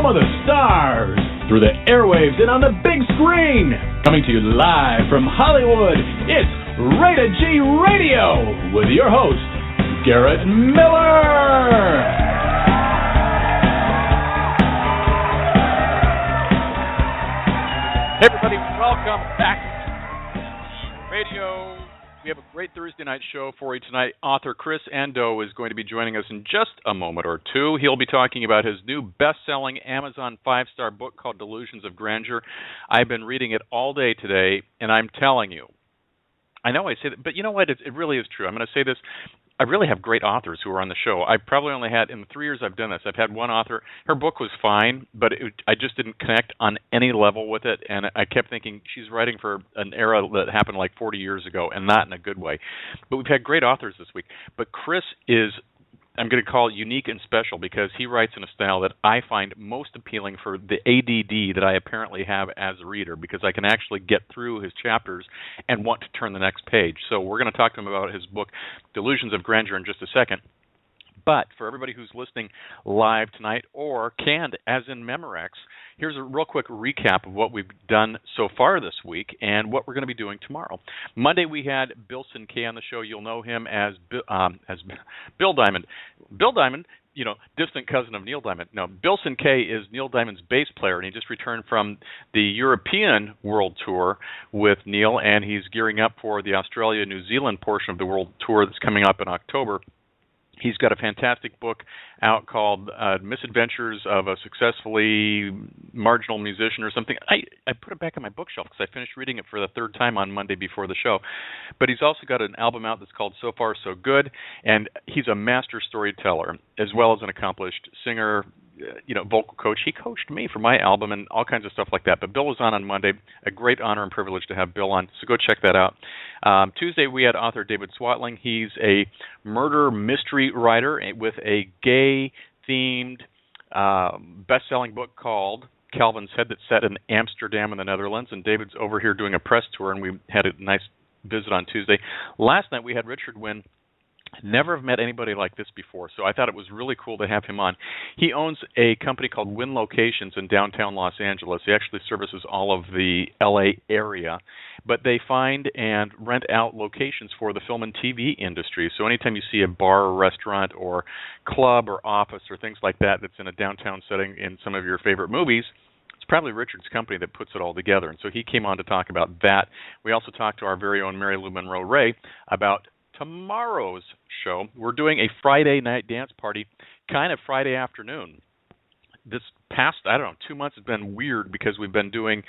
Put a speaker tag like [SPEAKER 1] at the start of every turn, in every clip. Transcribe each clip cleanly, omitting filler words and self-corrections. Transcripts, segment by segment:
[SPEAKER 1] of the stars, through the airwaves and on the big screen. Coming to you live from Hollywood, it's Rated G Radio with your host, Garrett Miller.
[SPEAKER 2] Hey everybody, welcome back to Radio. We have a great Thursday night show for you tonight. Author Chris Andoe is going to be joining us in just a moment or two. He'll be talking about his new best-selling Amazon 5-star book called Delusions of Grandeur. I've been reading it all day today, and I'm telling you, I know I say that, but you know what? It really is true. I'm going to say this. I really have great authors who are on the show. I probably only had, in the 3 years I've done this, I've had one author. Her book was fine, but I just didn't connect on any level with it, and I kept thinking she's writing for an era that happened like 40 years ago, and not in a good way. But we've had great authors this week. But Chris is, I'm going to call it unique and special because he writes in a style that I find most appealing for the ADD that I apparently have as a reader, because I can actually get through his chapters and want to turn the next page. So we're going to talk to him about his book, Delusions of Grandeur, in just a second. But for everybody who's listening live tonight or canned, as in Memorex, here's a real quick recap of what we've done so far this week and what we're going to be doing tomorrow. Monday we had Bill Sinkay on the show. You'll know him as Bill Diamond. Bill Diamond, you know, distant cousin of Neil Diamond. No, Bill Sinkay is Neil Diamond's bass player, and he just returned from the European World Tour with Neil, and he's gearing up for the Australia-New Zealand portion of the World Tour that's coming up in October. He's got a fantastic book out called Misadventures of a Successfully Marginal Musician or something. I put it back on my bookshelf because I finished reading it for the third time on Monday before the show. But he's also got an album out that's called So Far So Good, and he's a master storyteller as well as an accomplished singer, vocal coach. He coached me for my album and all kinds of stuff like that. But Bill was on Monday. A great honor and privilege to have Bill on, so go check that out. Tuesday, we had author David Swatling. He's a murder mystery writer with a gay-themed best-selling book called Calvin's Head that's set in Amsterdam in the Netherlands. And David's over here doing a press tour, and we had a nice visit on Tuesday. Last night, we had Richard Wynn. Never have met anybody like this before, so I thought it was really cool to have him on. He owns a company called Wynn Locations in downtown Los Angeles. He actually services all of the L.A. area, but they find and rent out locations for the film and TV industry. So anytime you see a bar or restaurant or club or office or things like that that's in a downtown setting in some of your favorite movies, it's probably Richard's company that puts it all together. And so he came on to talk about that. We also talked to our very own Mary Lou Monroe Ray about tomorrow's show. We're doing a Friday night dance party, kind of Friday afternoon. This past, 2 months has been weird because we've been doing,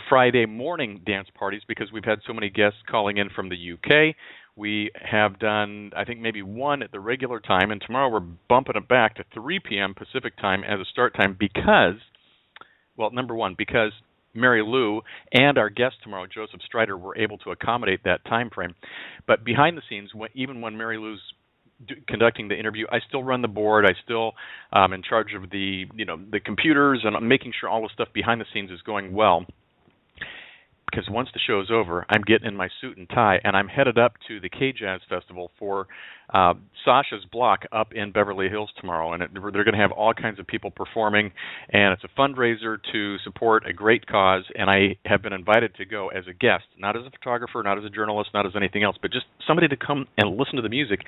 [SPEAKER 2] Friday morning dance parties because we've had so many guests calling in from the UK. We have done, I think, maybe one at the regular time, and tomorrow we're bumping it back to 3 p.m. Pacific time as a start time because, well, number one, because Mary Lou and our guest tomorrow, Joseph Strider, were able to accommodate that time frame. But behind the scenes, even when Mary Lou's conducting the interview, I still run the board. I still am in charge of the computers, and I'm making sure all the stuff behind the scenes is going well. Because once the show's over, I'm getting in my suit and tie, and I'm headed up to the K-Jazz Festival for Sasha's Block up in Beverly Hills tomorrow. And they're going to have all kinds of people performing, and it's a fundraiser to support a great cause. And I have been invited to go as a guest, not as a photographer, not as a journalist, not as anything else, but just somebody to come and listen to the music.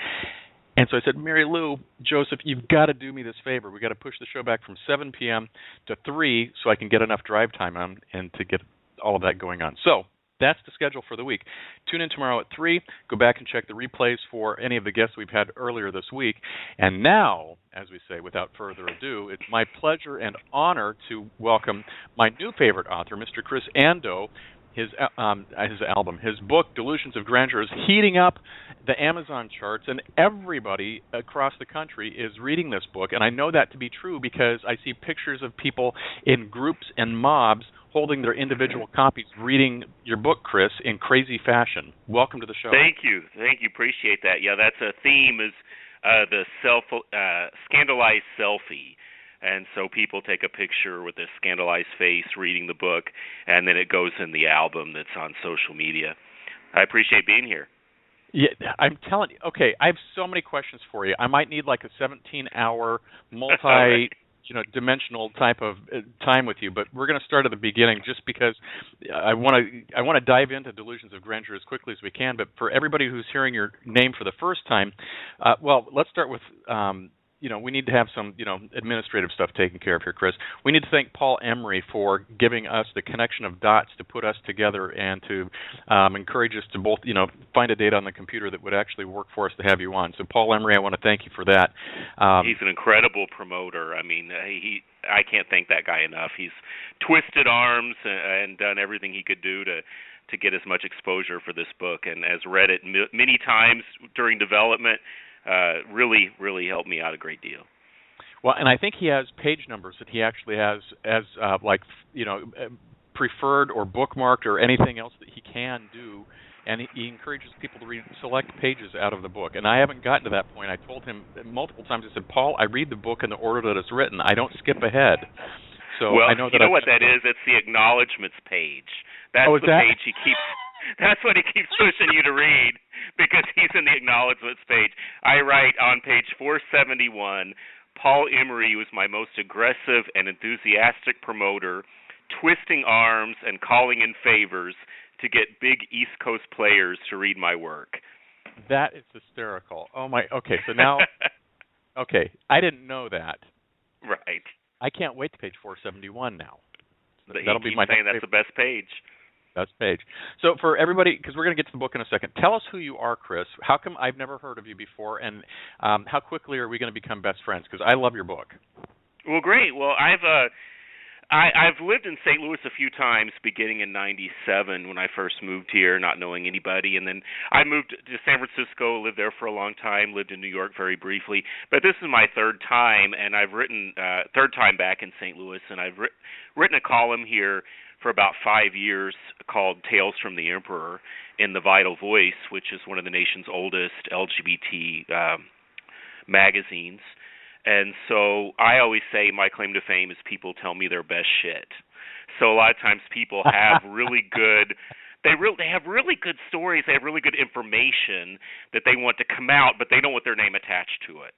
[SPEAKER 2] And so I said, Mary Lou, Joseph, you've got to do me this favor. We've got to push the show back from 7 p.m. to 3 so I can get enough drive time on and to get all of that going on. So that's the schedule for the week. Tune in tomorrow at 3. Go back and check the replays for any of the guests we've had earlier this week. And now, as we say, without further ado, it's my pleasure and honor to welcome my new favorite author, Mr. Chris Andoe. His album, his book, Delusions of Grandeur, is heating up the Amazon charts, and everybody across the country is reading this book. And I know that to be true because I see pictures of people in groups and mobs holding their individual copies, reading your book, Chris, in crazy fashion. Welcome to the show.
[SPEAKER 3] Thank you. Appreciate that. Yeah, that's a theme, is the scandalized selfie. And so people take a picture with a scandalized face reading the book, and then it goes in the album that's on social media. I appreciate being here.
[SPEAKER 2] Yeah, I'm telling you. Okay, I have so many questions for you. I might need like a 17-hour multi, dimensional type of time with you, but we're going to start at the beginning just because I want to dive into Delusions of Grandeur as quickly as we can. But for everybody who's hearing your name for the first time, well, let's start with we need to have some, administrative stuff taken care of here, Chris. We need to thank Paul Emery for giving us the connection of dots to put us together and to encourage us to both, find a date on the computer that would actually work for us to have you on. So, Paul Emery, I want to thank you for that.
[SPEAKER 3] He's an incredible promoter. I mean, I can't thank that guy enough. He's twisted arms and done everything he could do to get as much exposure for this book, and has read it many times during development. Really, really helped me out a great deal.
[SPEAKER 2] Well, and I think he has page numbers that he actually has as preferred or bookmarked or anything else that he can do, and he encourages people to read select pages out of the book. And I haven't gotten to that point. I told him multiple times. I said, Paul, I read the book in the order that it's written. I don't skip ahead. So
[SPEAKER 3] well,
[SPEAKER 2] I know that
[SPEAKER 3] you know what that is? It's the acknowledgments page. That's the page he keeps. That's what he keeps pushing you to read, because he's in the acknowledgments page. I write on page 471, Paul Emery was my most aggressive and enthusiastic promoter, twisting arms and calling in favors to get big East Coast players to read my work.
[SPEAKER 2] That is hysterical. Oh, my. Okay, so now, okay, I didn't know that.
[SPEAKER 3] Right.
[SPEAKER 2] I can't wait to page 471 now.
[SPEAKER 3] That'll be my saying that's the best page.
[SPEAKER 2] Best page. So for everybody, because we're going to get to the book in a second, tell us who you are, Chris. How come I've never heard of you before, and how quickly are we going to become best friends? Because I love your book. Well,
[SPEAKER 3] great. Well, I've lived in St. Louis a few times, beginning in '97 when I first moved here, not knowing anybody, and then I moved to San Francisco, lived there for a long time, lived in New York very briefly. But this is my third time, and I've written third time back in St. Louis, and I've written a column here for about 5 years called Tales from the Emperor in The Vital Voice, which is one of the nation's oldest LGBT magazines. And so I always say my claim to fame is people tell me their best shit. So a lot of times people have really good they have really good stories, they have really good information that they want to come out, but they don't want their name attached to it,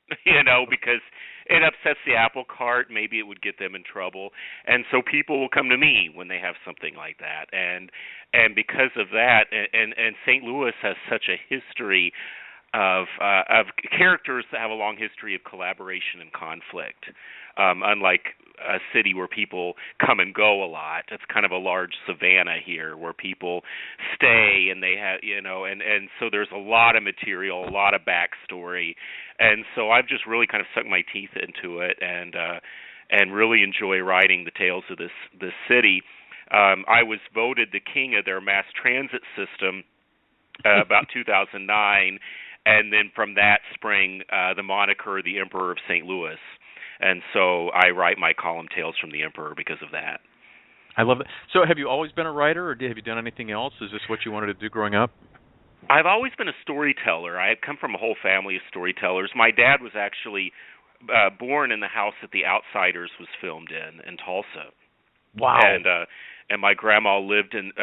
[SPEAKER 3] because it upsets the apple cart, maybe it would get them in trouble. And so people will come to me when they have something like that. And because of that, and St. Louis has such a history of characters that have a long history of collaboration and conflict. Unlike a city where people come and go a lot, it's kind of a large savanna here where people stay, and they have, and so there's a lot of material, a lot of backstory, and so I've just really kind of sunk my teeth into it, and really enjoy writing the tales of this city. I was voted the king of their mass transit system about 2009. And then from that sprang the moniker the Emperor of St. Louis. And so I write my column Tales from the Emperor because of that.
[SPEAKER 2] I love it. So have you always been a writer, or have you done anything else? Is this what you wanted to do growing up?
[SPEAKER 3] I've always been a storyteller. I come from a whole family of storytellers. My dad was actually born in the house that The Outsiders was filmed in Tulsa.
[SPEAKER 2] Wow.
[SPEAKER 3] And my grandma lived in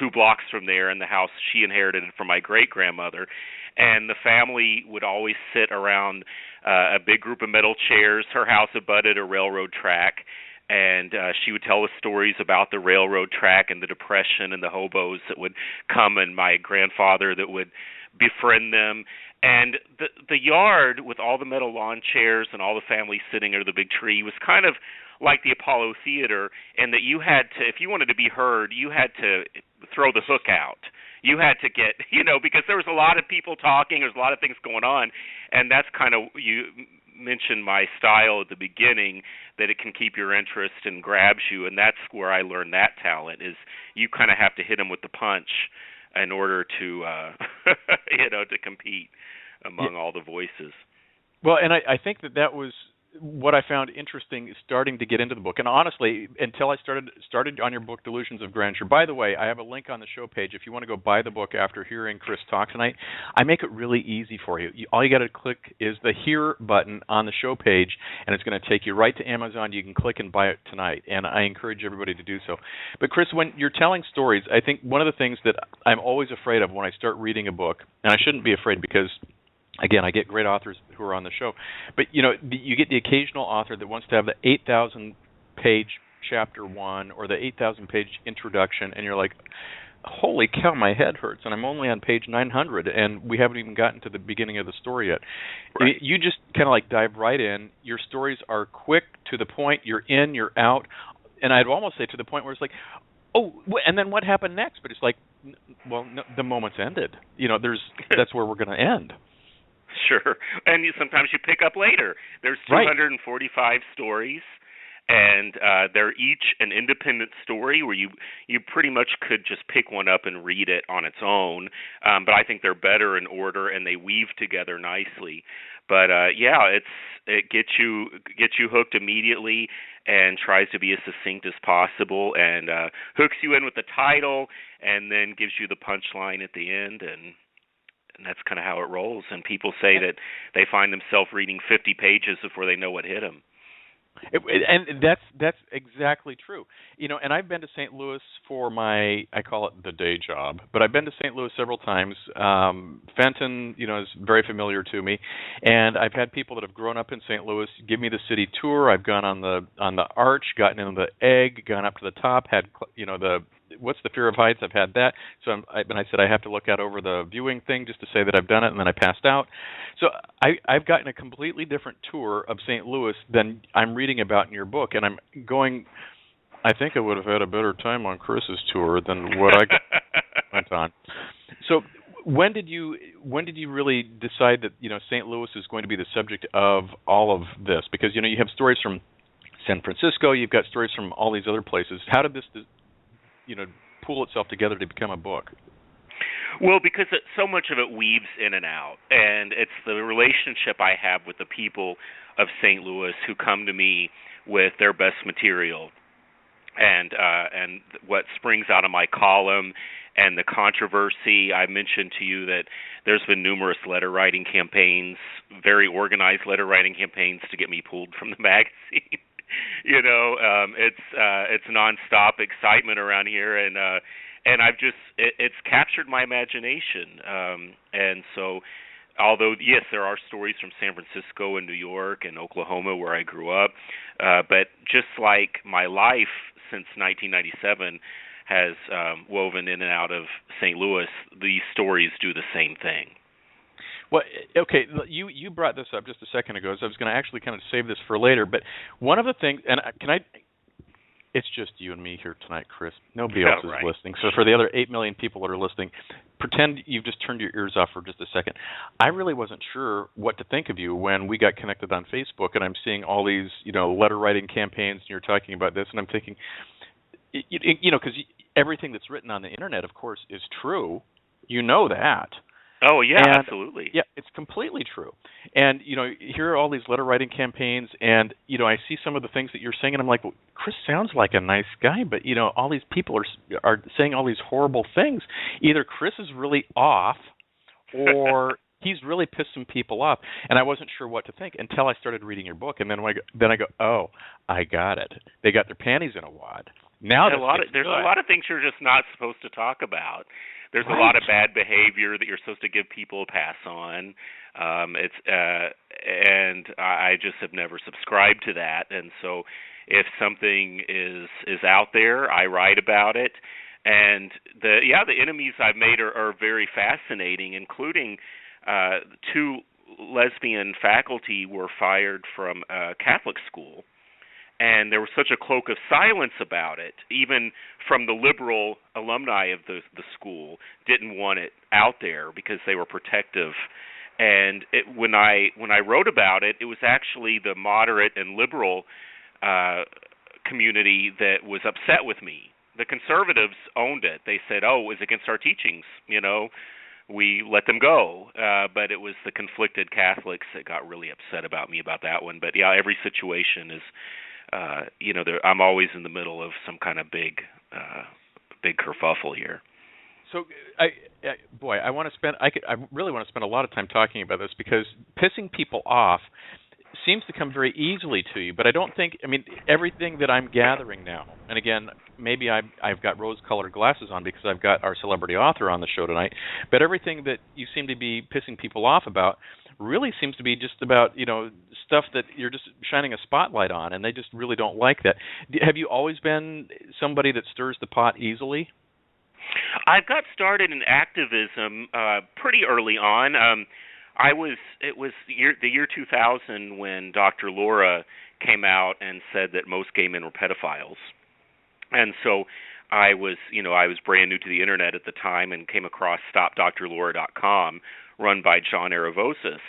[SPEAKER 3] 2 blocks from there in the house she inherited from my great-grandmother. And the family would always sit around a big group of metal chairs. Her house abutted a railroad track, and she would tell us stories about the railroad track and the Depression and the hobos that would come, and my grandfather that would befriend them. And the yard with all the metal lawn chairs and all the family sitting under the big tree was kind of like the Apollo Theater, and that you had to, if you wanted to be heard, you had to throw the hook out. You had to get, because there was a lot of people talking, there's a lot of things going on, and that's kind of, you mentioned my style at the beginning, that it can keep your interest and grabs you, and that's where I learned that talent, is you kind of have to hit them with the punch in order to, to compete among all the voices.
[SPEAKER 2] Well, and I think that was what I found interesting starting to get into the book. And honestly, until I started on your book, Delusions of Grandeur. By the way, I have a link on the show page. If you want to go buy the book after hearing Chris talk tonight, I make it really easy for you. All you got to click is the Here button on the show page, and it's going to take you right to Amazon. You can click and buy it tonight, and I encourage everybody to do so. But Chris, when you're telling stories, I think one of the things that I'm always afraid of when I start reading a book, and I shouldn't be afraid because Again, I get great authors who are on the show, but you get the occasional author that wants to have the 8,000-page chapter 1 or the 8,000-page introduction, and you're like, holy cow, my head hurts, and I'm only on page 900, and we haven't even gotten to the beginning of the story yet.
[SPEAKER 3] Right.
[SPEAKER 2] You just kind of like dive right in. Your stories are quick, to the point. You're in, you're out, and I'd almost say to the point where it's like, oh, and then what happened next? But it's like, well, no, the moment's ended. That's where we're going to end.
[SPEAKER 3] Sure. And sometimes you pick up later. There's 245 stories, and they're each an independent story where you pretty much could just pick one up and read it on its own. But I think they're better in order, and they weave together nicely. But it gets you hooked immediately and tries to be as succinct as possible, and hooks you in with the title, and then gives you the punchline at the end, and that's kind of how it rolls. And people say that they find themselves reading 50 pages before they know what hit them.
[SPEAKER 2] And that's exactly true. And I've been to St. Louis for I call it the day job, but I've been to St. Louis several times. Fenton, is very familiar to me, and I've had people that have grown up in St. Louis give me the city tour. I've gone on the arch, gotten into the egg, gone up to the top, had what's the fear of heights? I've had that. So I said I have to look out over the viewing thing just to say that I've done it, and then I passed out. So I've gotten a completely different tour of St. Louis than I'm reading about in your book, and I'm going, I think I would have had a better time on Chris's tour than what I went on. So when did you really decide that St. Louis is going to be the subject of all of this? Because you have stories from San Francisco, you've got stories from all these other places. How did this pool itself together to become a book?
[SPEAKER 3] Well, because so much of it weaves in and out, and it's the relationship I have with the people of St. Louis who come to me with their best material, and what springs out of my column, and the controversy. I mentioned to you that there's been numerous letter writing campaigns, very organized letter writing campaigns to get me pulled from the magazine. It's nonstop excitement around here, and it's captured my imagination. And so, although yes, there are stories from San Francisco and New York and Oklahoma where I grew up, but just like my life since 1997 has woven in and out of St. Louis, these stories do the same thing.
[SPEAKER 2] Well, okay, you brought this up just a second ago, so I was going to actually kind of save this for later, but one of the things, and it's just you and me here tonight, Chris. Nobody else is listening. So for the other 8 million people that are listening, pretend you've just turned your ears off for just a second. I really wasn't sure what to think of you when we got connected on Facebook, and I'm seeing all these, letter writing campaigns, and you're talking about this, and I'm thinking, because everything that's written on the internet, of course, is true. You know that.
[SPEAKER 3] Oh, yeah,
[SPEAKER 2] and,
[SPEAKER 3] absolutely.
[SPEAKER 2] Yeah, it's completely true. And, here are all these letter writing campaigns, and, I see some of the things that you're saying, and I'm like, well, Chris sounds like a nice guy, but, all these people are saying all these horrible things. Either Chris is really off, or he's really pissed some people off, and I wasn't sure what to think until I started reading your book, and then I go, oh, I got it. They got their panties in a wad. Now
[SPEAKER 3] there's a lot of things you're just not supposed to talk about. There's a lot of bad behavior that you're supposed to give people a pass on. And I just have never subscribed to that. And so if something is out there, I write about it. And the enemies I've made are very fascinating, including 2 lesbian faculty were fired from a Catholic school. And there was such a cloak of silence about it. Even from the liberal alumni of the school didn't want it out there because they were protective. And when I wrote about it, it was actually the moderate and liberal community that was upset with me. The conservatives owned it. They said, "Oh, it was against our teachings." We let them go. But it was the conflicted Catholics that got really upset about me about that one. But yeah, every situation is. I'm always in the middle of some kind of big kerfuffle here.
[SPEAKER 2] So, I really want to spend a lot of time talking about this because pissing people off seems to come very easily to you. But I don't think, everything that I'm gathering now, and again, maybe I've got rose-colored glasses on because I've got our celebrity author on the show tonight, but everything that you seem to be pissing people off about really seems to be just about, stuff that you're just shining a spotlight on, and they just really don't like that. Have you always been somebody that stirs the pot easily?
[SPEAKER 3] I got started in activism pretty early on. It was the year 2000 when Dr. Laura came out and said that most gay men were pedophiles. And so I was brand new to the internet at the time and came across StopDrLaura.com, run by John Aravosis,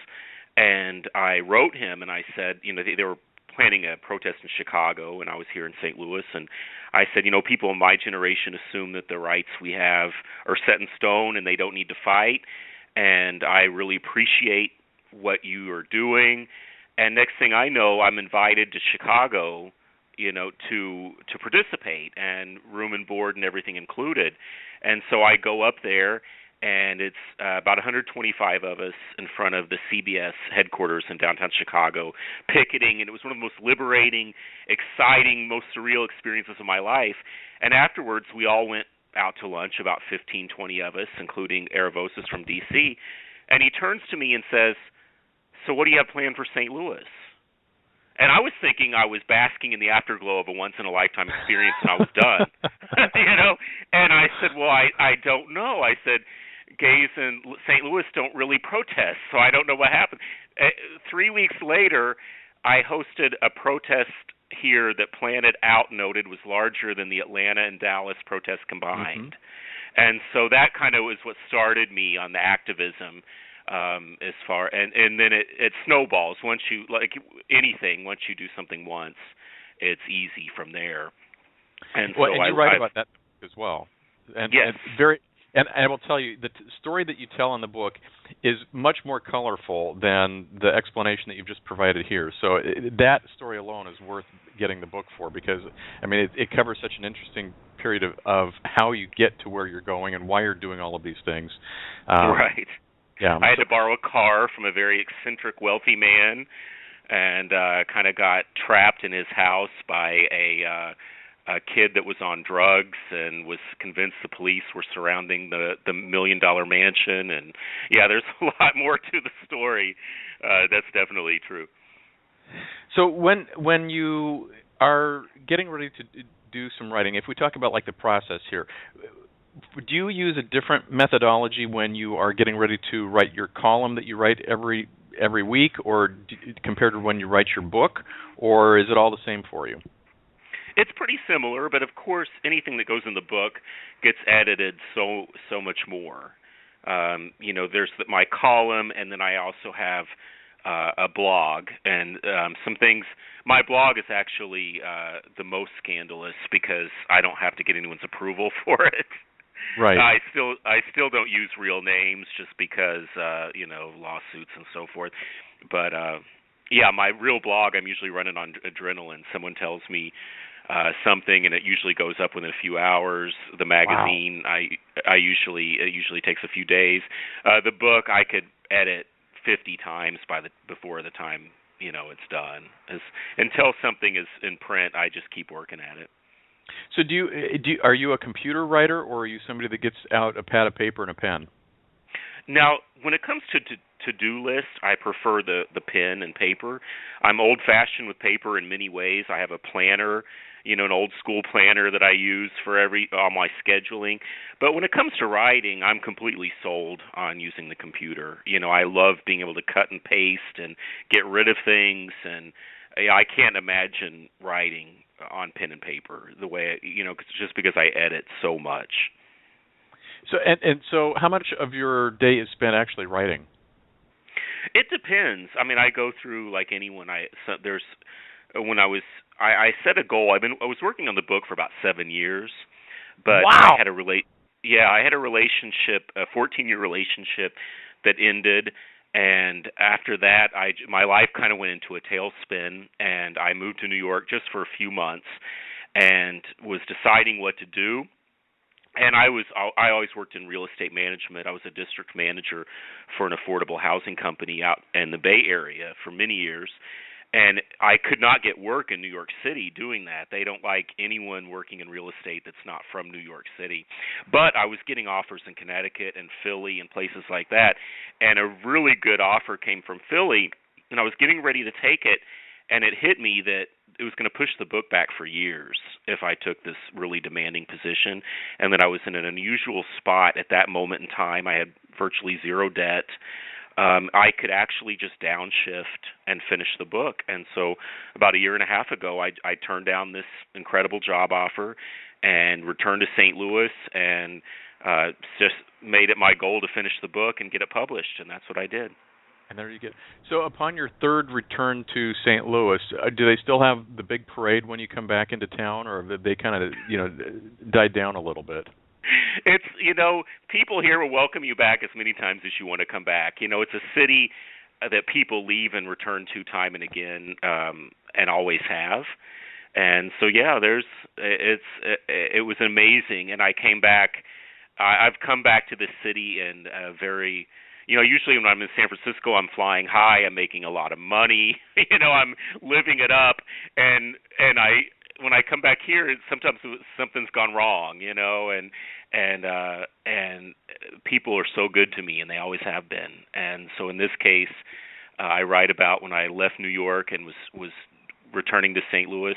[SPEAKER 3] and I wrote him and I said, they were planning a protest in Chicago, and I was here in St. Louis, and I said, people in my generation assume that the rights we have are set in stone and they don't need to fight, and I really appreciate what you are doing. And next thing I know, I'm invited to Chicago, to participate, and room and board and everything included. And so I go up there, and it's about 125 of us in front of the CBS headquarters in downtown Chicago, picketing, and it was one of the most liberating, exciting, most surreal experiences of my life. And afterwards, we all went out to lunch, about 15, 20 of us, including Aravosis from D.C., and he turns to me and says, "So what do you have planned for St. Louis?" And I was thinking I was basking in the afterglow of a once-in-a-lifetime experience, and I was done, And I said, well, I don't know. I said, gays in St. Louis don't really protest, so I don't know what happened. 3 weeks later, I hosted a protest here that Planet Out noted was larger than the Atlanta and Dallas protests combined. Mm-hmm. And so that kind of was what started me on the activism. And then it snowballs. Once you, like anything, once you do something once, it's easy from there. And
[SPEAKER 2] well, so and you write about that as well. And,
[SPEAKER 3] yes.
[SPEAKER 2] And I will tell you, the story that you tell in the book is much more colorful than the explanation that you've just provided here. So that story alone is worth getting the book for, because, it covers such an interesting period of how you get to where you're going and why you're doing all of these things.
[SPEAKER 3] Right.
[SPEAKER 2] Yeah.
[SPEAKER 3] I had to borrow a car from a very eccentric, wealthy man, and kind of got trapped in his house by a kid that was on drugs and was convinced the police were surrounding the $1 million mansion. And yeah, there's a lot more to the story. That's definitely true.
[SPEAKER 2] So when you are getting ready to do some writing, if we talk about like the process here, do you use a different methodology when you are getting ready to write your column that you write every week, or compared to when you write your book, or is it all the same for you?
[SPEAKER 3] It's pretty similar, but of course, anything that goes in the book gets edited so much more. There's my column, and then I also have a blog, and some things. My blog is actually the most scandalous because I don't have to get anyone's approval for it.
[SPEAKER 2] Right.
[SPEAKER 3] I still don't use real names just because lawsuits and so forth. But my real blog, I'm usually running on adrenaline. Someone tells me something, and it usually goes up within a few hours. The magazine, wow. It usually takes a few days. The book I could edit 50 times before the time it's done. Until something is in print, I just keep working at it.
[SPEAKER 2] So are you a computer writer, or are you somebody that gets out a pad of paper and a pen?
[SPEAKER 3] Now, when it comes to to-do lists, I prefer the pen and paper. I'm old-fashioned with paper in many ways. I have a planner, an old-school planner that I use for all my scheduling. But when it comes to writing, I'm completely sold on using the computer. I love being able to cut and paste and get rid of things, and I can't imagine writing on pen and paper the way, just because I edit so much.
[SPEAKER 2] So so how much of your day is spent actually writing?
[SPEAKER 3] It depends. I go through like anyone. I set a goal. I was working on the book for about 7 years, but
[SPEAKER 2] wow.
[SPEAKER 3] I had a relationship, a 14-year relationship that ended. And after that, my life kind of went into a tailspin, and I moved to New York just for a few months and was deciding what to do. And I always worked in real estate management. I was a district manager for an affordable housing company out in the Bay Area for many years. And I could not get work in New York City doing that. They don't like anyone working in real estate that's not from New York City. But I was getting offers in Connecticut and Philly and places like that. And a really good offer came from Philly, and I was getting ready to take it, and it hit me that it was going to push the book back for years if I took this really demanding position, and that I was in an unusual spot at that moment in time. I had virtually zero debt. I could actually just downshift and finish the book. And so about a year and a half ago, I turned down this incredible job offer and returned to St. Louis and just made it my goal to finish the book and get it published, and that's what I did.
[SPEAKER 2] And there you go. So upon your third return to St. Louis, do they still have the big parade when you come back into town, or have they kind of, died down a little bit?
[SPEAKER 3] It's, people here will welcome you back as many times as you want to come back. It's a city that people leave and return to time and again, and always have. And so, yeah, it was amazing. And I came back. I've come back to this city in a very, usually when I'm in San Francisco, I'm flying high, I'm making a lot of money, I'm living it up, and when I come back here, sometimes something's gone wrong, and people are so good to me, and they always have been. And so in this case, I write about when I left New York and was returning to St. Louis,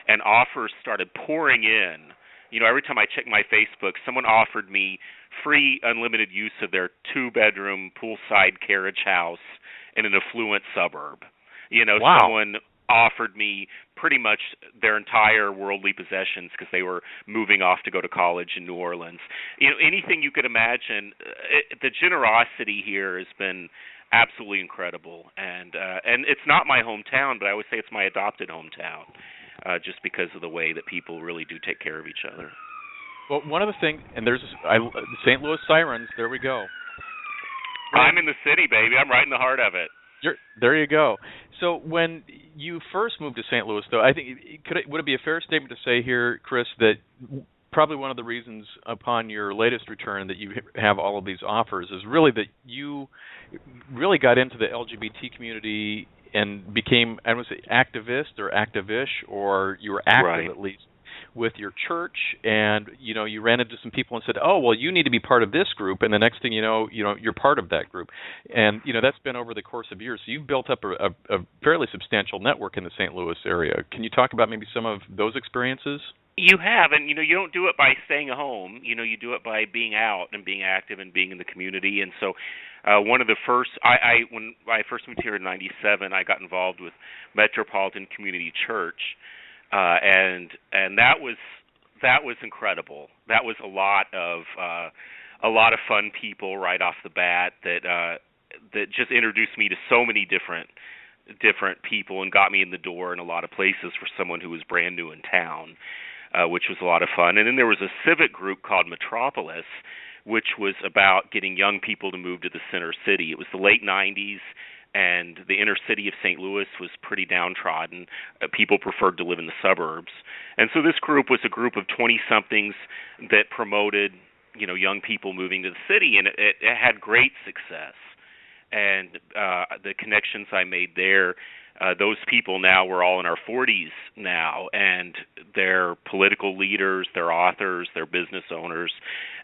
[SPEAKER 3] and offers started pouring in. Every time I check my Facebook, someone offered me free unlimited use of their 2-bedroom poolside carriage house in an affluent suburb.
[SPEAKER 2] Wow.
[SPEAKER 3] Someone offered me pretty much their entire worldly possessions because they were moving off to go to college in New Orleans. Anything you could imagine. The generosity here has been absolutely incredible, and it's not my hometown, but I would say it's my adopted hometown, just because of the way that people really do take care of each other.
[SPEAKER 2] Well, one of the things, and there's St. Louis Sirens. There we go.
[SPEAKER 3] I'm in the city, baby. I'm right in the heart of it.
[SPEAKER 2] There you go. So when you first moved to St. Louis, though, I think would it be a fair statement to say here, Chris, that probably one of the reasons upon your latest return that you have all of these offers is really that you really got into the LGBT community and became, I don't want to say activist or active-ish, or you were active
[SPEAKER 3] right.
[SPEAKER 2] at least with your church, and you ran into some people and said, "Oh, well, you need to be part of this group," and the next thing you know, you're part of that group, and that's been over the course of years. So you've built up a fairly substantial network in the St. Louis area. Can you talk about maybe some of those experiences?
[SPEAKER 3] You have, and you don't do it by staying at home. You do it by being out and being active and being in the community. And so, one of the first, when I first moved here in '97, I got involved with Metropolitan Community Church. And that was incredible. That was a lot of fun people right off the bat that just introduced me to so many different people and got me in the door in a lot of places for someone who was brand new in town, which was a lot of fun. And then there was a civic group called Metropolis, which was about getting young people to move to the center city. It was the late '90s. And the inner city of St. Louis was pretty downtrodden. People preferred to live in the suburbs. And so this group was a group of 20-somethings that promoted, young people moving to the city, and it had great success. And the connections I made there, those people now were all in our 40s now, and they're political leaders, they're authors, they're business owners.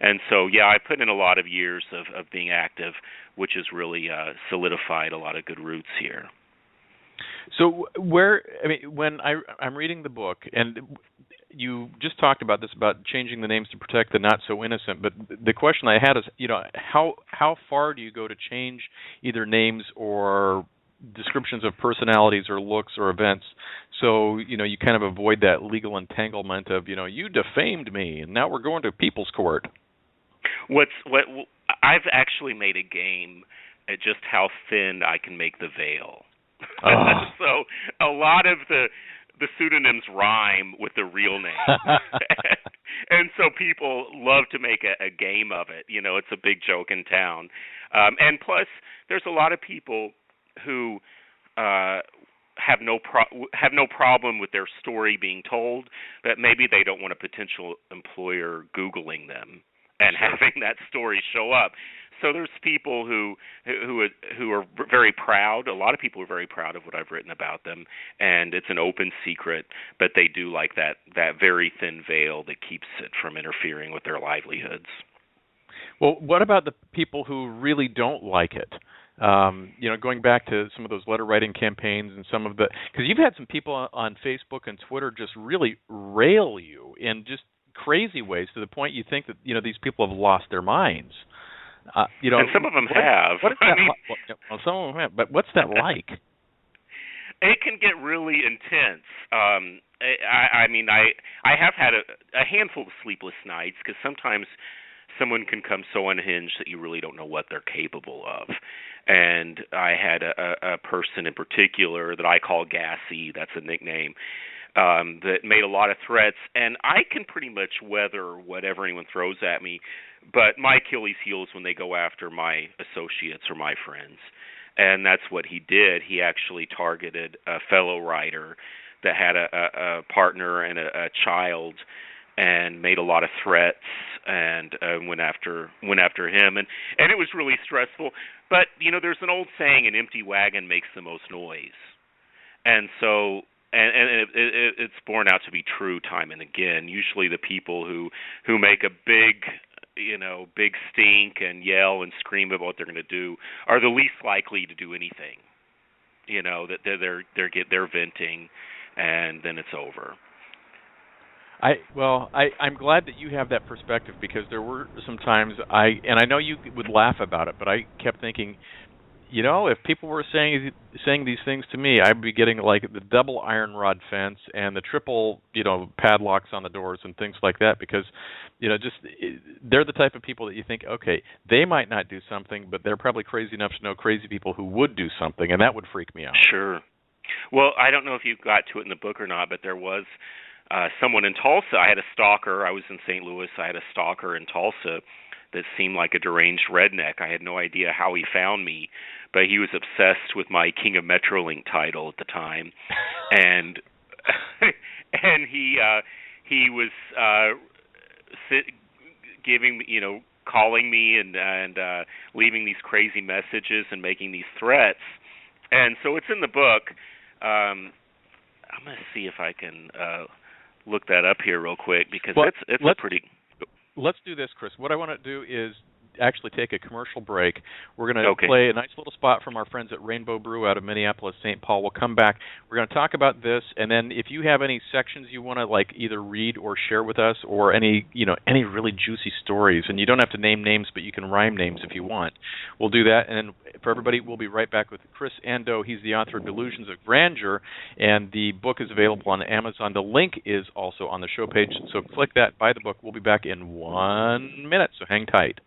[SPEAKER 3] And so, yeah, I put in a lot of years of being active, which has really solidified a lot of good roots here.
[SPEAKER 2] So when I'm reading the book, and you just talked about this, about changing the names to protect the not-so-innocent, but the question I had is, how far do you go to change either names or descriptions of personalities or looks or events, so you kind of avoid that legal entanglement of you defamed me and now we're going to people's court?
[SPEAKER 3] I've actually made a game at just how thin I can make the veil. So a lot of the pseudonyms rhyme with the real name. And so people love to make a game of it. It's a big joke in town. And plus, there's a lot of people who have no problem with their story being told, but maybe they don't want a potential employer Googling them and having that story show up. so there's people who are very proud. A lot of people are very proud of what I've written about them, and it's an open secret. But they do like that very thin veil that keeps it from interfering with their livelihoods.
[SPEAKER 2] Well, what about the people who really don't like it? Going back to some of those letter writing campaigns and some of because you've had some people on Facebook and Twitter just really rail you in just crazy ways to the point you think that these people have lost their minds.
[SPEAKER 3] And some of them have.
[SPEAKER 2] Some of them have. But what's that like?
[SPEAKER 3] It can get really intense. I have had a handful of sleepless nights because sometimes someone can come so unhinged that you really don't know what they're capable of. And I had a person in particular that I call Gassy, that's a nickname, that made a lot of threats. And I can pretty much weather whatever anyone throws at me, but my Achilles heel is when they go after my associates or my friends. And that's what he did. He actually targeted a fellow writer that had a partner and a child, and made a lot of threats and went after him, and it was really stressful. But there's an old saying: an empty wagon makes the most noise, and so it's borne out to be true time and again. Usually, the people who make a big stink and yell and scream about what they're going to do are the least likely to do anything. That they're venting, and then it's over.
[SPEAKER 2] I'm glad that you have that perspective, because there were some times I know you would laugh about it, but I kept thinking, if people were saying these things to me, I'd be getting like the double iron rod fence and the triple, padlocks on the doors and things like that, because, they're the type of people that you think, okay, they might not do something, but they're probably crazy enough to know crazy people who would do something, and that would freak me out.
[SPEAKER 3] Sure. Well, I don't know if you got to it in the book or not, but there was someone in Tulsa. I had a stalker. I was in St. Louis. I had a stalker in Tulsa that seemed like a deranged redneck. I had no idea how he found me, but he was obsessed with my King of Metrolink title at the time, and he was calling me and leaving these crazy messages and making these threats. And so it's in the book. I'm going to see if I can look that up here real quick, because it's a pretty...
[SPEAKER 2] Let's do this, Chris. What I want to do is actually take a commercial break. We're going to play a nice little spot from our friends at Rainbow Brew out of Minneapolis, St. Paul. We'll come back. We're going to talk about this, and then if you have any sections you want to either read or share with us, or any really juicy stories, and you don't have to name names, but you can rhyme names if you want, we'll do that. And then for everybody, we'll be right back with Chris Andoe. He's the author of Delusions of Grandeur, and the book is available on Amazon. The link is also on the show page, so click that, buy the book. We'll be back in 1 minute, so hang tight.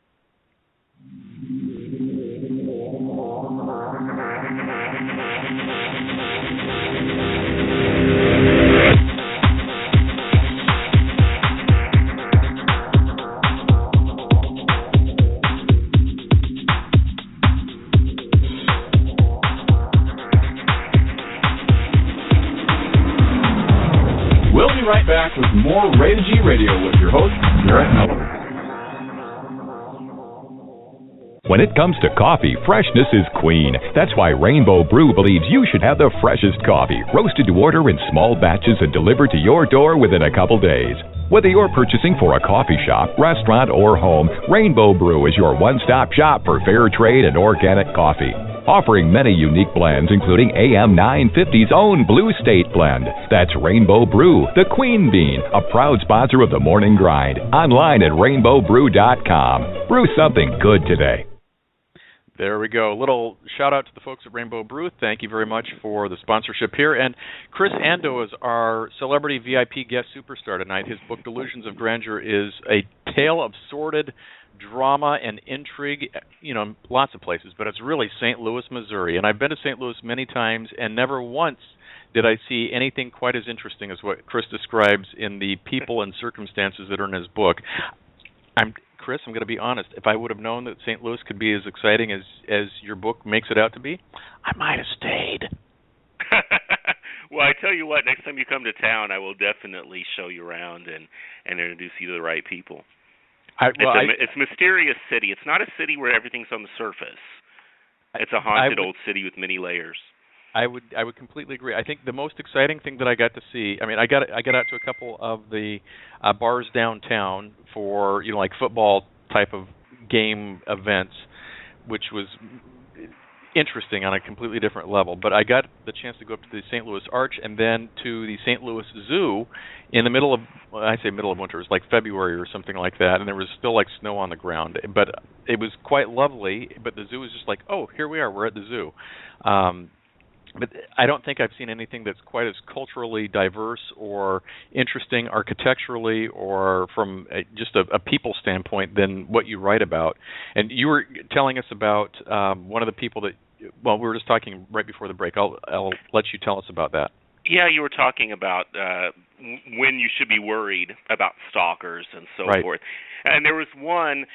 [SPEAKER 1] We'll be right back with more Rated G Radio with your host, Garrett Miller.
[SPEAKER 4] When it comes to coffee, freshness is queen. That's why Rainbow Brew believes you should have the freshest coffee, roasted to order in small batches and delivered to your door within a couple days. Whether you're purchasing for a coffee shop, restaurant, or home, Rainbow Brew is your one-stop shop for fair trade and organic coffee. Offering many unique blends, including AM 950's own Blue State blend. That's Rainbow Brew, the Queen Bean, a proud sponsor of the Morning Grind. Online at rainbowbrew.com. Brew something good today.
[SPEAKER 2] There we go. A little shout-out to the folks at Rainbow Brew. Thank you very much for the sponsorship here. And Chris Andoe is our celebrity VIP guest superstar tonight. His book, Delusions of Grandeur, is a tale of sordid drama and intrigue, lots of places, but it's really St. Louis, Missouri. And I've been to St. Louis many times, and never once did I see anything quite as interesting as what Chris describes in the people and circumstances that are in his book. Chris, I'm going to be honest. If I would have known that St. Louis could be as exciting as your book makes it out to be, I might have stayed.
[SPEAKER 3] Well, I tell you what, next time you come to town, I will definitely show you around and introduce you to the right people. It's a mysterious city. It's not a city where everything's on the surface. It's a haunted old city with many layers.
[SPEAKER 2] I would completely agree. I think the most exciting thing that I got to see, I mean, I got out to a couple of the bars downtown for, like football type of game events, which was interesting on a completely different level. But I got the chance to go up to the St. Louis Arch and then to the St. Louis Zoo in the middle of, I say middle of winter, it was like February or something like that, and there was still like snow on the ground. But it was quite lovely, but the zoo was just like, oh, here we are, we're at the zoo. But I don't think I've seen anything that's quite as culturally diverse or interesting architecturally or from just a people standpoint than what you write about. And you were telling us about one of the people that, well, we were just talking right before the break. I'll let you tell us about that.
[SPEAKER 3] Yeah, you were talking about when you should be worried about stalkers and so forth. And there was one,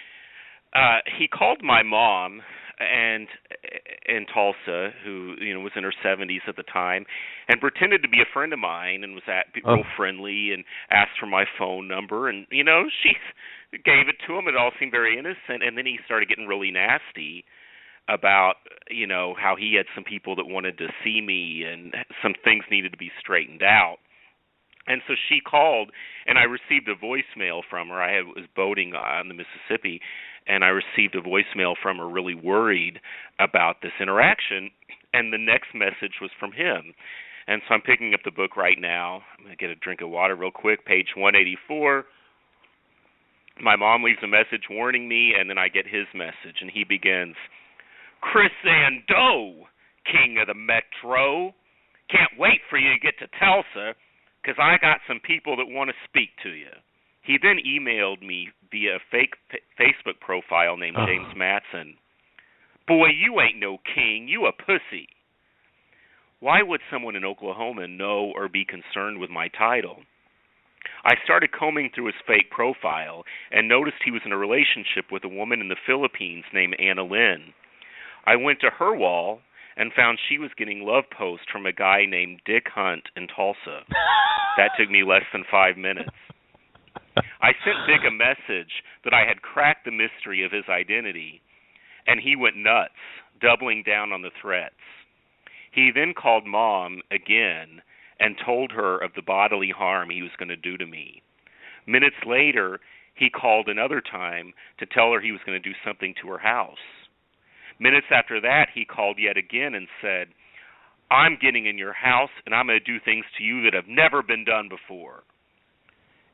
[SPEAKER 3] he called my mom and in Tulsa, who was in her 70s at the time, and pretended to be a friend of mine and was real friendly and asked for my phone number, and she gave it to him. It all seemed very innocent, and then he started getting really nasty about how he had some people that wanted to see me and some things needed to be straightened out. And so she called, and I received a voicemail from her. I was boating on the Mississippi, and I received a voicemail from her really worried about this interaction, and the next message was from him. And so I'm picking up the book right now. I'm going to get a drink of water real quick, page 184. My mom leaves a message warning me, and then I get his message, and he begins, "Chris Andoe, king of the metro. Can't wait for you to get to Tulsa, because I got some people that want to speak to you." He then emailed me via a fake Facebook profile named James Matson. "Boy, you ain't no king. You a pussy." Why would someone in Oklahoma know or be concerned with my title? I started combing through his fake profile and noticed he was in a relationship with a woman in the Philippines named Anna Lynn. I went to her wall and found she was getting love posts from a guy named Dick Hunt in Tulsa. That took me less than 5 minutes. I sent Dick a message that I had cracked the mystery of his identity, and he went nuts, doubling down on the threats. He then called Mom again and told her of the bodily harm he was going to do to me. Minutes later, he called another time to tell her he was going to do something to her house. Minutes after that, he called yet again and said, "I'm getting in your house, and I'm going to do things to you that have never been done before."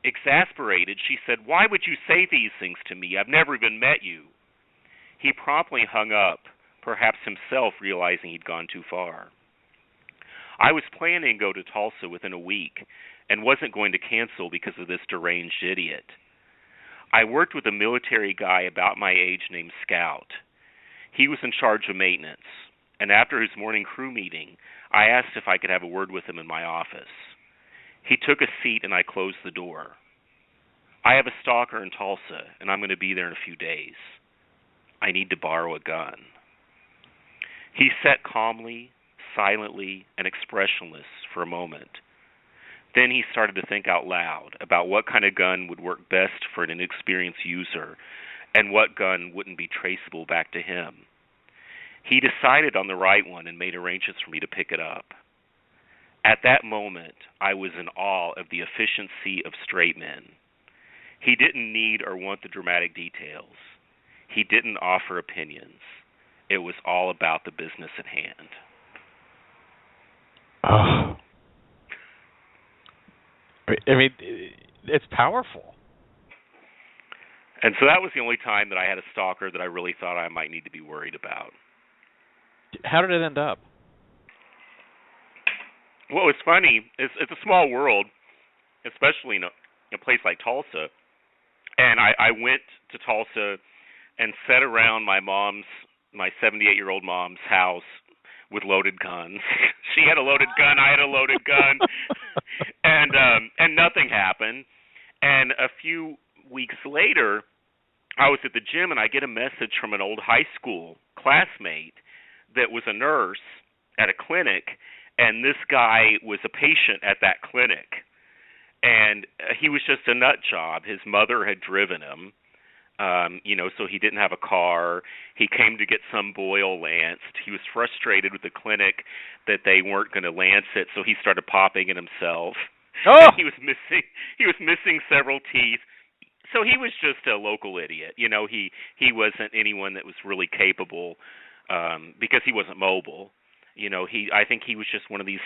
[SPEAKER 3] Exasperated, she said, "Why would you say these things to me? I've never even met you." He promptly hung up, perhaps himself realizing he'd gone too far. I was planning to go to Tulsa within a week and wasn't going to cancel because of this deranged idiot. I worked with a military guy about my age named Scout. He was in charge of maintenance, and after his morning crew meeting, I asked if I could have a word with him in my office. He took a seat and I closed the door. "I have a stalker in Tulsa, and I'm going to be there in a few days. I need to borrow a gun." He sat calmly, silently, and expressionless for a moment. Then he started to think out loud about what kind of gun would work best for an inexperienced user and what gun wouldn't be traceable back to him. He decided on the right one and made arrangements for me to pick it up. At that moment, I was in awe of the efficiency of straight men. He didn't need or want the dramatic details. He didn't offer opinions. It was all about the business at hand.
[SPEAKER 2] Oh. I mean, it's powerful.
[SPEAKER 3] And so that was the only time that I had a stalker that I really thought I might need to be worried about.
[SPEAKER 2] How did it end up?
[SPEAKER 3] What was funny is it's a small world, especially in a place like Tulsa. And I went to Tulsa and sat around my 78-year-old mom's house with loaded guns. She had a loaded gun, I had a loaded gun, and nothing happened. And a few weeks later, I was at the gym and I get a message from an old high school classmate that was a nurse at a clinic, and this guy was a patient at that clinic. And he was just a nut job. His mother had driven him So he didn't have a car. He came to get some boil lanced. He was frustrated with the clinic that they weren't going to lance it, so he started popping it himself.
[SPEAKER 2] Oh!
[SPEAKER 3] And he was missing several teeth. So he was just a local idiot. He wasn't anyone that was really capable because he wasn't mobile. I think he was just one of these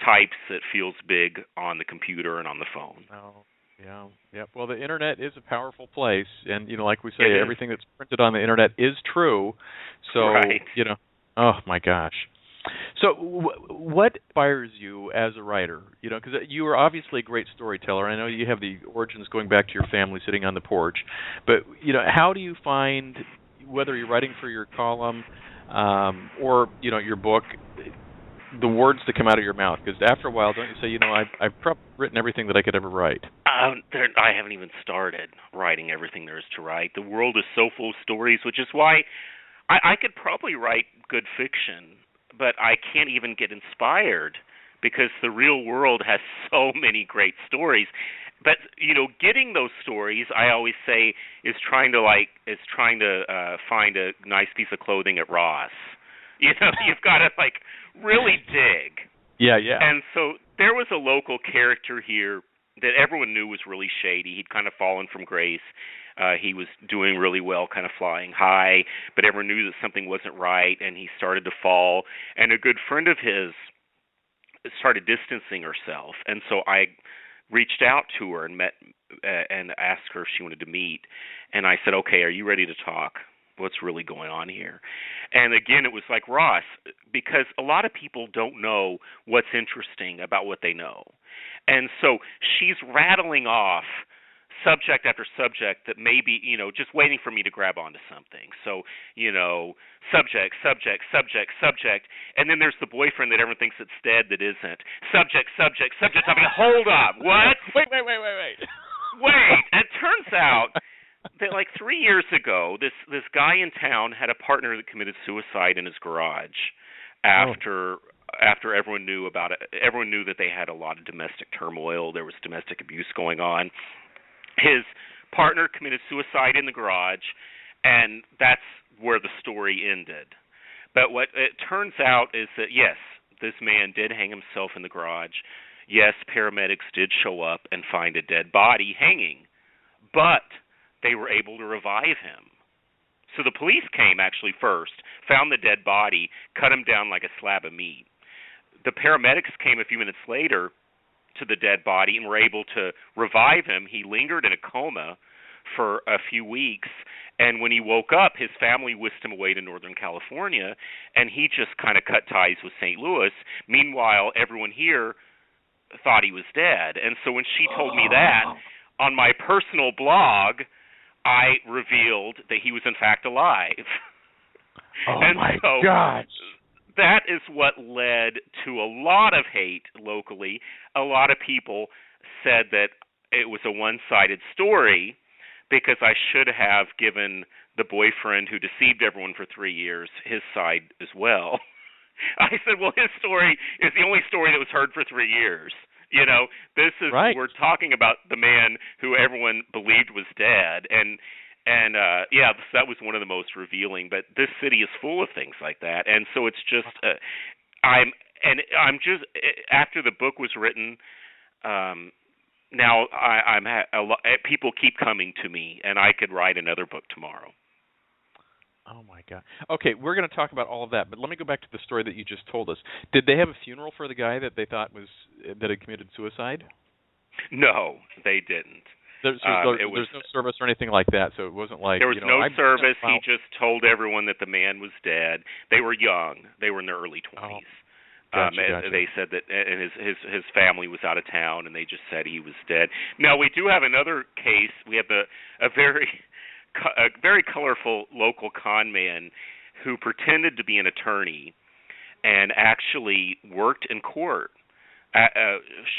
[SPEAKER 3] types that feels big on the computer and on the phone.
[SPEAKER 2] Oh. Yeah. Well, the internet is a powerful place, and like we say, everything that's printed on the internet is true. So,
[SPEAKER 3] right.
[SPEAKER 2] Oh my gosh. So, what inspires you as a writer? Because you are obviously a great storyteller. I know you have the origins going back to your family sitting on the porch, but how do you find, whether you're writing for your column or your book, the words that come out of your mouth? Because after a while, don't you say, I've probably written everything that I could ever write?
[SPEAKER 3] I haven't even started writing everything there is to write. The world is so full of stories, which is why I could probably write good fiction, but I can't even get inspired because the real world has so many great stories. But getting those stories, I always say, is trying to find a nice piece of clothing at Ross. You've got to really dig.
[SPEAKER 2] Yeah.
[SPEAKER 3] And so there was a local character here that everyone knew was really shady. He'd kind of fallen from grace. He was doing really well, kind of flying high, but everyone knew that something wasn't right, and he started to fall. And a good friend of his started distancing herself, and so I reached out to her and asked her if she wanted to meet. And I said, "Okay, are you ready to talk? What's really going on here?" And again, it was like Ross, because a lot of people don't know what's interesting about what they know. And so she's rattling off subject after subject that may be, just waiting for me to grab onto something. So, subject. And then there's the boyfriend that everyone thinks it's dead that isn't. Subject. I mean, hold up. What?
[SPEAKER 2] Wait.
[SPEAKER 3] Wait. It turns out that 3 years ago, this guy in town had a partner that committed suicide in his garage after everyone knew about it. Everyone knew that they had a lot of domestic turmoil. There was domestic abuse going on. His partner committed suicide in the garage, and that's where the story ended. But what it turns out is that, yes, this man did hang himself in the garage. Yes, paramedics did show up and find a dead body hanging, but they were able to revive him. So the police came actually first, found the dead body, cut him down like a slab of meat. The paramedics came a few minutes later to the dead body and were able to revive him. He lingered in a coma for a few weeks, and when he woke up, his family whisked him away to Northern California, and he just kind of cut ties with St. Louis. Meanwhile, everyone here thought he was dead. And so when she told me that, on my personal blog, I revealed that he was in fact alive.
[SPEAKER 2] Oh, and my gosh.
[SPEAKER 3] That is what led to a lot of hate locally. A lot of people said that it was a one-sided story because I should have given the boyfriend who deceived everyone for 3 years his side as well. I said, well, his story is the only story that was heard for 3 years. This is
[SPEAKER 2] right.
[SPEAKER 3] We're talking about the man who everyone believed was dead, and that was one of the most revealing. But this city is full of things like that, and so it's just I'm just after the book was written. Now people keep coming to me, and I could write another book tomorrow.
[SPEAKER 2] Oh my God. Okay, we're going to talk about all of that, but let me go back to the story that you just told us. Did they have a funeral for the guy that they thought that had committed suicide?
[SPEAKER 3] No, they didn't.
[SPEAKER 2] There's no service or anything like that, so it wasn't like...
[SPEAKER 3] There was no service. He just told everyone that the man was dead. They were young. They were in their early 20s.
[SPEAKER 2] Gotcha.
[SPEAKER 3] They said that and his family was out of town, and they just said he was dead. Now, we do have another case. We have a very colorful local con man who pretended to be an attorney and actually worked in court.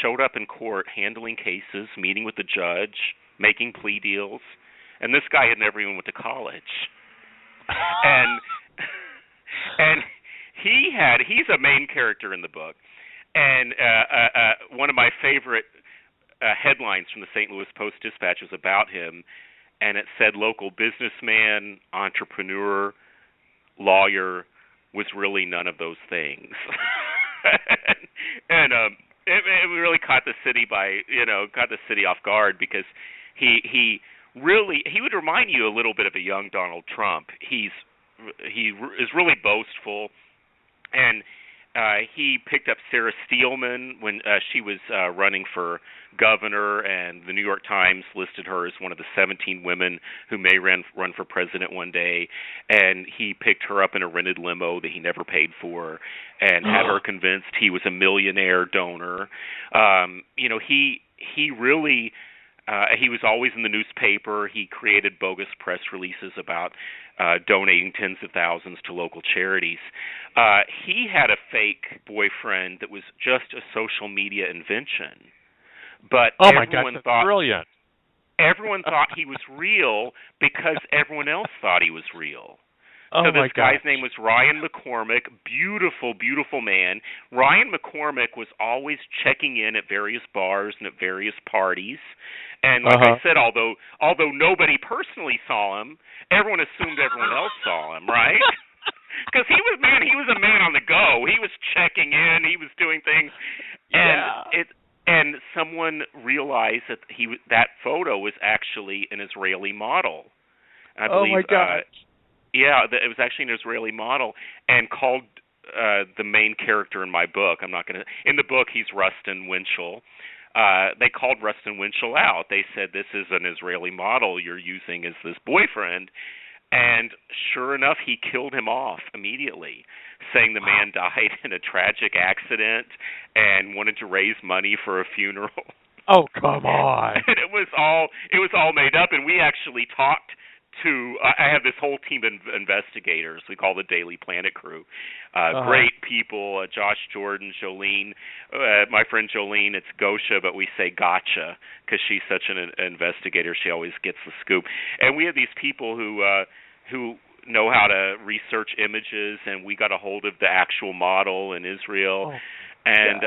[SPEAKER 3] Showed up in court handling cases, meeting with the judge, making plea deals, and this guy had never even went to college. and he's a main character in the book. And one of my favorite headlines from the St. Louis Post-Dispatch was about him. and it said local businessman, entrepreneur, lawyer, was really none of those things. and it really caught the city off guard, because he would remind you a little bit of a young Donald Trump. He is really boastful, and he picked up Sarah Steelman when she was running for governor, and the New York Times listed her as one of the 17 women who may run for president one day, and he picked her up in a rented limo that he never paid for, and had her convinced he was a millionaire donor. He really he was always in the newspaper. He created bogus press releases about donating tens of thousands to local charities. He had a fake boyfriend that was just a social media invention. But everyone thought
[SPEAKER 5] brilliant.
[SPEAKER 3] Everyone thought he was real because everyone else thought he was real.
[SPEAKER 5] So
[SPEAKER 3] this guy's name was Ryan McCormick. Beautiful, beautiful man. Ryan McCormick was always checking in at various bars and at various parties. And like I said, although nobody personally saw him, everyone assumed everyone else saw him, right? Because he was a man on the go. He was checking in. He was doing things. And someone realized that that photo was actually an Israeli model. I believe,
[SPEAKER 5] oh my God!
[SPEAKER 3] It was actually an Israeli model, and called the main character in my book. In the book, he's Rustin Winchell. They called Rustin Winchell out. They said, "This is an Israeli model you're using as this boyfriend." And sure enough, he killed him off immediately, saying the man died in a tragic accident and wanted to raise money for a funeral.
[SPEAKER 5] Oh, come on.
[SPEAKER 3] And it was all made up. And we actually talked to I have this whole team of investigators we call the Daily Planet crew. Great people, Josh Jordan, Jolene, my friend Jolene, it's Gosha, but we say gotcha because she's such an investigator. She always gets the scoop. And we have these people who know how to research images, and we got a hold of the actual model in Israel. And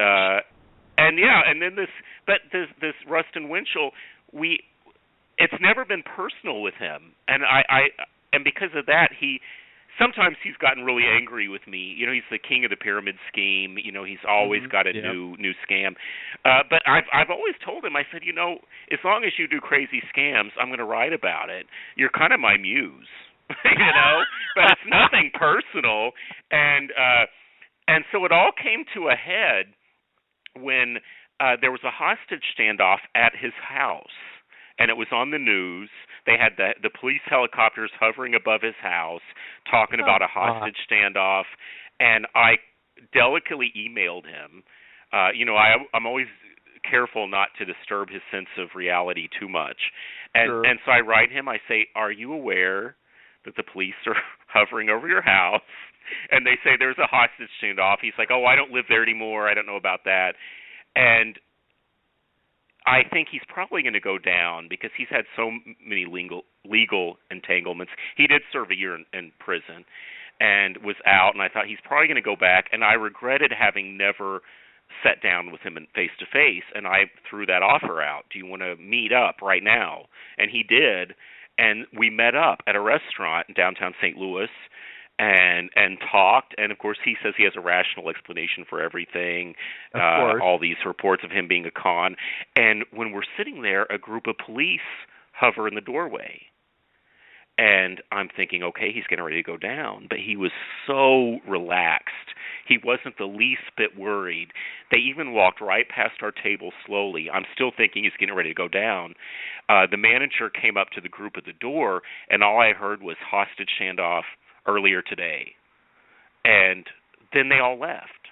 [SPEAKER 3] then this Rustin Winchell, it's never been personal with him, and and because of that, sometimes he's gotten really angry with me. He's the king of the pyramid scheme. He's always got a new scam. But I've always told him, I said, as long as you do crazy scams, I'm going to write about it. You're kind of my muse, but it's nothing personal. And so it all came to a head when there was a hostage standoff at his house. And it was on the news. They had the police helicopters hovering above his house, talking about a hostage standoff. And I delicately emailed him. I'm always careful not to disturb his sense of reality too much. And so I write him. I say, "Are you aware that the police are hovering over your house?" And they say, "There's a hostage standoff." He's like, "Oh, I don't live there anymore. I don't know about that." And I think he's probably going to go down because he's had so many legal entanglements. He did serve a year in prison and was out, and I thought he's probably going to go back. And I regretted having never sat down with him face-to-face, and I threw that offer out. "Do you want to meet up right now?" And he did, and we met up at a restaurant in downtown St. Louis and talked, and of course he says he has a rational explanation for everything, all these reports of him being a con. And when we're sitting there, a group of police hover in the doorway, and I'm thinking, okay, he's getting ready to go down, but he was so relaxed. He wasn't the least bit worried. They even walked right past our table slowly. I'm still thinking he's getting ready to go down. The manager came up to the group at the door, and all I heard was hostage standoff earlier today. And then they all left.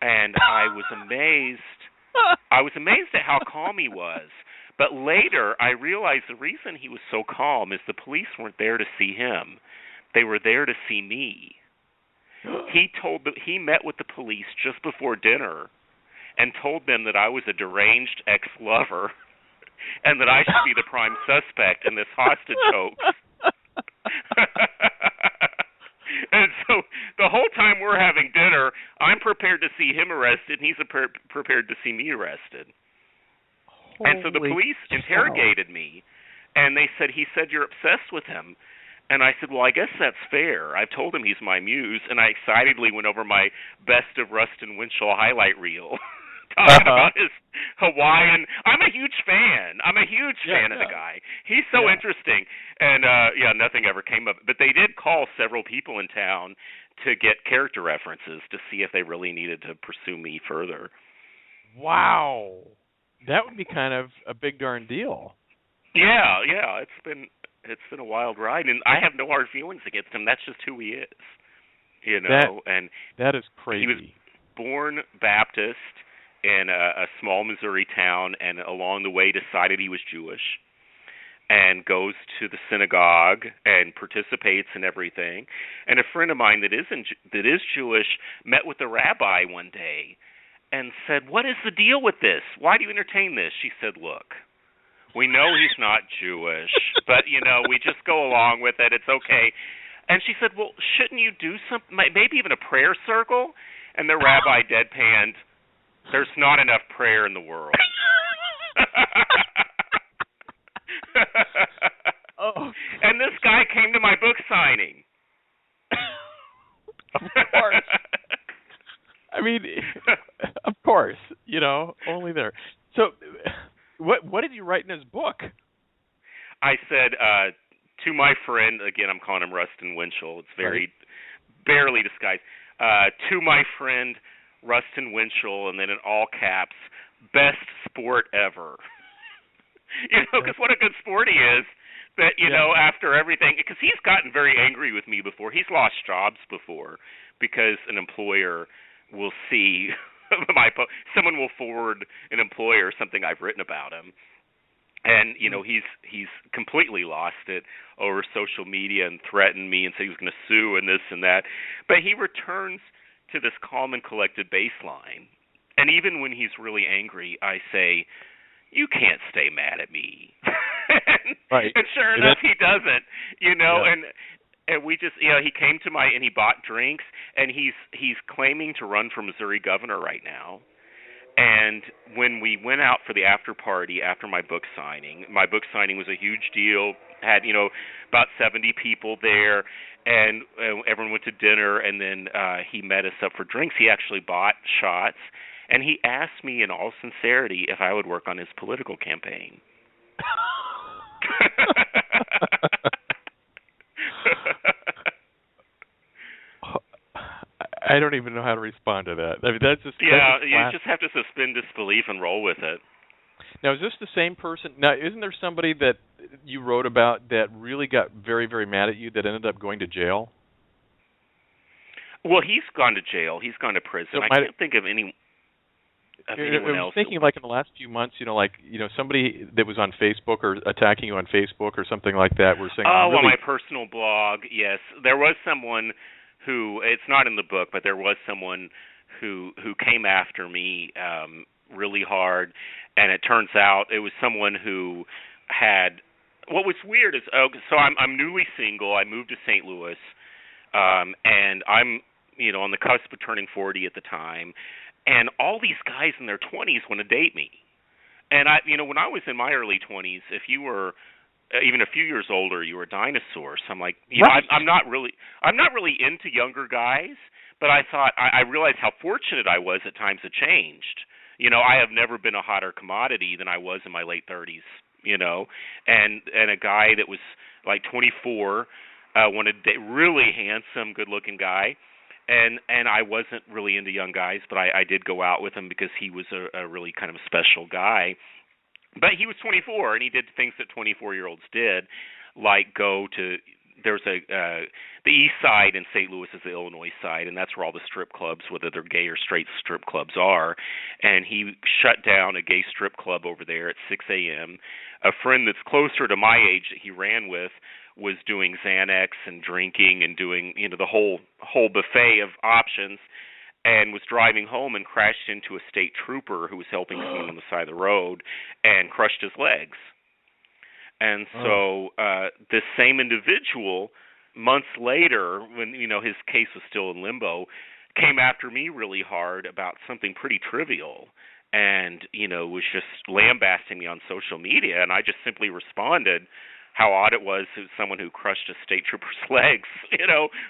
[SPEAKER 3] And I was amazed. I was amazed at how calm he was. But later, I realized the reason he was so calm is the police weren't there to see him. They were there to see me. He met with the police just before dinner and told them that I was a deranged ex-lover and that I should be the prime suspect in this hostage hoax. And so the whole time we're having dinner, I'm prepared to see him arrested, and he's prepared to see me arrested. And so the police interrogated me, And he said, you're obsessed with him. And I said, well, I guess that's fair. I've told him he's my muse, and I excitedly went over my Best of Rustin Winchell highlight reel talking about his Hawaiian. I'm a huge fan. I'm a huge fan of the guy. He's so interesting. And, nothing ever came of it. But they did call several people in town to get character references to see if they really needed to pursue me further.
[SPEAKER 2] Wow. That would be kind of a big darn deal.
[SPEAKER 3] Yeah. It's been a wild ride, and I have no hard feelings against him. That's just who he is, and
[SPEAKER 2] that is crazy.
[SPEAKER 3] He was born Baptist in a small Missouri town, and along the way decided he was Jewish, and goes to the synagogue and participates in everything. And a friend of mine that is Jewish met with the rabbi one day and said, "What is the deal with this? Why do you entertain this?" She said, "Look, we know he's not Jewish, but, we just go along with it. It's okay." And she said, "Well, shouldn't you do something, maybe even a prayer circle?" And the rabbi deadpanned, "There's not enough prayer in the world." And this guy came to my book signing.
[SPEAKER 2] Of course. I mean, of course, only there. So what did you write in his book?
[SPEAKER 3] I said, to my friend, again, I'm calling him Rustin Winchell. It's very barely disguised. To my friend, Rustin Winchell, and then in all caps, best sport ever. Because what a good sport he is. That, after everything, because he's gotten very angry with me before. He's lost jobs before because an employer will see someone will forward an employer something I've written about him. And, he's completely lost it over social media and threatened me and said he was going to sue and this and that. But he returns to this calm and collected baseline. And even when he's really angry, I say, "You can't stay mad at me." And sure enough, he doesn't, and we just, he came to and he bought drinks, and he's claiming to run for Missouri governor right now. And when we went out for the after party after my book signing was a huge deal, had, about 70 people there, and everyone went to dinner, and then he met us up for drinks. He actually bought shots, and he asked me in all sincerity if I would work on his political campaign.
[SPEAKER 2] I don't even know how to respond to that. I mean, that's just
[SPEAKER 3] you just have to suspend disbelief and roll with it.
[SPEAKER 2] Now, is this the same person? Now, isn't there somebody that you wrote about that really got very, very mad at you that ended up going to jail?
[SPEAKER 3] Well, he's gone to jail. He's gone to prison.
[SPEAKER 2] So
[SPEAKER 3] I can't think of anyone else.
[SPEAKER 2] I was thinking, like in the last few months, somebody that was on Facebook or attacking you on Facebook or something like that. Were saying,
[SPEAKER 3] on my personal blog, yes, there was someone who, it's not in the book, but there was someone who came after me really hard, and it turns out it was someone who had. What was weird is, so I'm newly single. I moved to St. Louis, and I'm on the cusp of turning 40 at the time. And all these guys in their 20s want to date me. And when I was in my early 20s, if you were even a few years older, you were a dinosaur. So I'm like, I'm not really into younger guys. But I thought I realized how fortunate I was at times it changed. I have never been a hotter commodity than I was in my late 30s. And a guy that was like 24 wanted a really handsome, good-looking guy. And I wasn't really into young guys, but I did go out with him because he was a really kind of special guy. But he was 24, and he did things that 24-year-olds did, like go to the east side in St. Louis is the Illinois side, and that's where all the strip clubs, whether they're gay or straight strip clubs, are. And he shut down a gay strip club over there at 6 a.m. A friend that's closer to my age that he ran with was doing Xanax and drinking and doing the whole buffet of options, and was driving home and crashed into a state trooper who was helping someone on the side of the road and crushed his legs. And so this same individual, months later, when his case was still in limbo, came after me really hard about something pretty trivial. and, was just lambasting me on social media, and I just simply responded how odd it was that someone who crushed a state trooper's legs,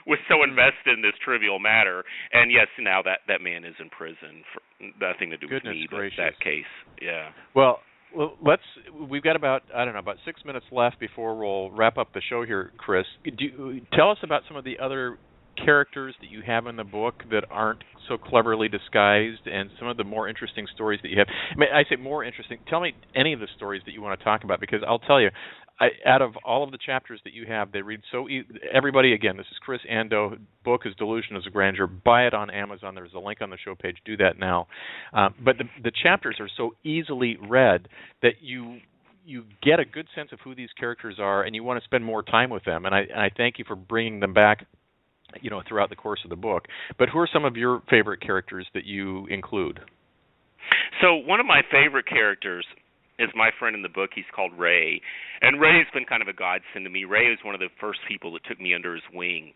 [SPEAKER 3] was so invested in this trivial matter. And yes, now that man is in prison for nothing to do with me, but that case. Yeah.
[SPEAKER 2] Well, we've got about 6 minutes left before we'll wrap up the show here, Chris. Tell us about some of the other characters that you have in the book that aren't so cleverly disguised, and some of the more interesting stories that you have. I say more interesting. Tell me any of the stories that you want to talk about, because I'll tell you, out of all of the chapters that you have, they read so everybody, again, this is Chris Andoe. Book is Delusions of Grandeur. Buy it on Amazon. There's a link on the show page. Do that now. But the chapters are so easily read that you get a good sense of who these characters are, and you want to spend more time with them. And I thank you for bringing them back, throughout the course of the book. But who are some of your favorite characters that you include?
[SPEAKER 3] So one of my favorite characters is my friend in the book. He's called Ray. And Ray's been kind of a godsend to me. Ray was one of the first people that took me under his wing.